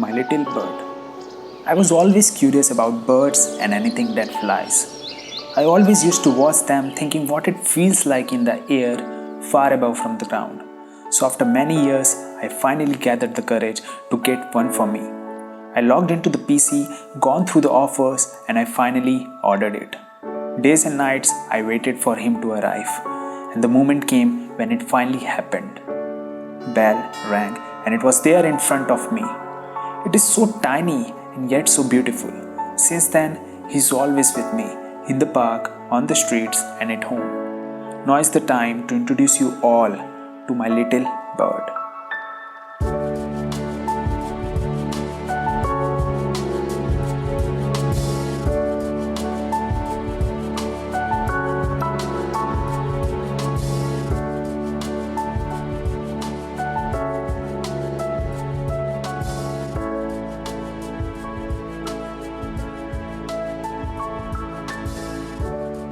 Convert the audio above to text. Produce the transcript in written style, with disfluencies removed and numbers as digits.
My little bird. I was always curious about birds and anything that flies. I always used to watch them thinking what it feels like in the air far above from the ground. So after many years, I finally gathered the courage to get one for me. I logged into the PC, gone through the offers, and I finally ordered it. Days and nights I waited for him to arrive, and the moment came when it finally happened. Bell rang, and it was there in front of me. It is so tiny and yet so beautiful. Since then, he's always with me, in the park, on the streets, and at home. Now is the time to introduce you all to my little bird.